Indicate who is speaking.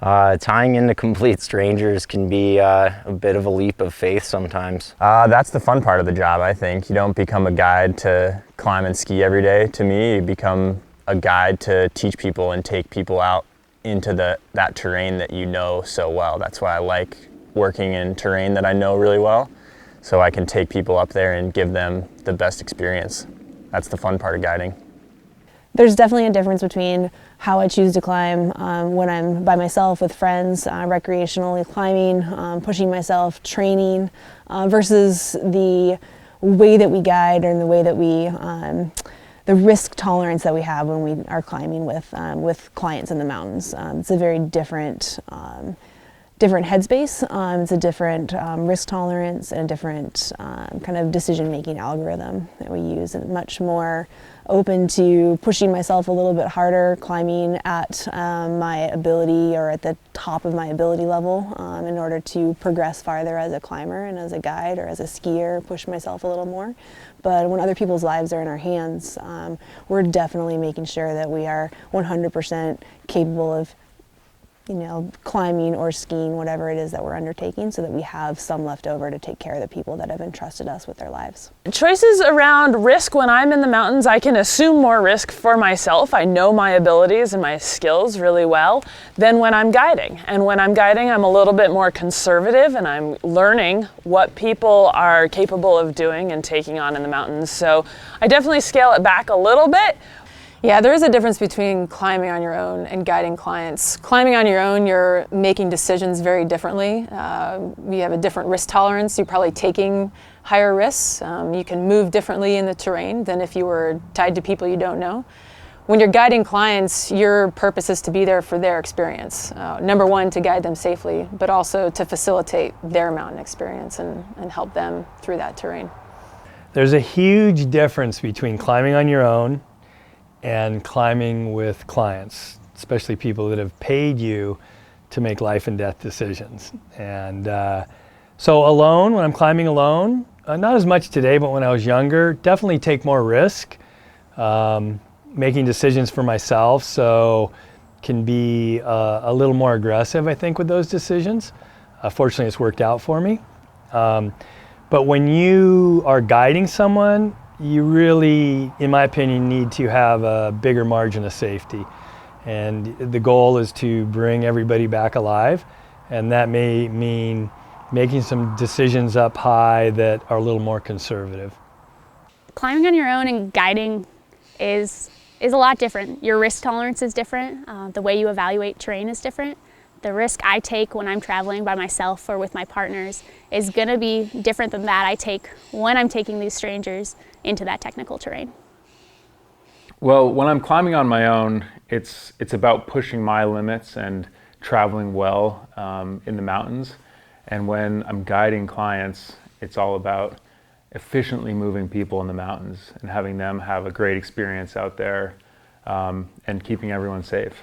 Speaker 1: Tying into complete strangers can be a bit of a leap of faith sometimes.
Speaker 2: That's the fun part of the job, I think. You don't become a guide to climb and ski every day. To me, you become a guide to teach people and take people out into that terrain that you know so well. That's why I like working in terrain that I know really well, so I can take people up there and give them the best experience. That's the fun part of guiding.
Speaker 3: There's definitely a difference between how I choose to climb when I'm by myself with friends, recreationally climbing, pushing myself, training, versus the way that we guide and the way that we, the risk tolerance that we have when we are climbing with clients in the mountains. It's a very different headspace. It's a different risk tolerance and a different kind of decision-making algorithm that we use, and much more open to pushing myself a little bit harder, climbing at my ability or at the top of my ability level in order to progress farther as a climber and as a guide or as a skier, push myself a little more. But when other people's lives are in our hands, we're definitely making sure that we are 100% capable of climbing or skiing, whatever it is that we're undertaking, so that we have some left over to take care of the people that have entrusted us with their lives.
Speaker 4: Choices around risk: when I'm in the mountains, I can assume more risk for myself. I know my abilities and my skills really well than when I'm guiding. And when I'm guiding, I'm a little bit more conservative, and I'm learning what people are capable of doing and taking on in the mountains. So I definitely scale it back a little bit.
Speaker 5: Yeah, there is a difference between climbing on your own and guiding clients. Climbing on your own, you're making decisions very differently. You have a different risk tolerance. You're probably taking higher risks. You can move differently in the terrain than if you were tied to people you don't know. When you're guiding clients, your purpose is to be there for their experience. Number one, to guide them safely, but also to facilitate their mountain experience and help them through that terrain.
Speaker 6: There's a huge difference between climbing on your own and climbing with clients, especially people that have paid you to make life and death decisions. And so alone, when I'm climbing alone, not as much today, but when I was younger, definitely take more risk, making decisions for myself, so can be a little more aggressive, I think, with those decisions. Fortunately, it's worked out for me. But when you are guiding someone, you really, in my opinion, need to have a bigger margin of safety. And the goal is to bring everybody back alive. And that may mean making some decisions up high that are a little more conservative.
Speaker 7: Climbing on your own and guiding is a lot different. Your risk tolerance is different. The way you evaluate terrain is different. The risk I take when I'm traveling by myself or with my partners is going to be different than that I take when I'm taking these strangers into that technical terrain.
Speaker 8: Well, when I'm climbing on my own, it's about pushing my limits and traveling well in the mountains. And when I'm guiding clients, it's all about efficiently moving people in the mountains and having them have a great experience out there and keeping everyone safe.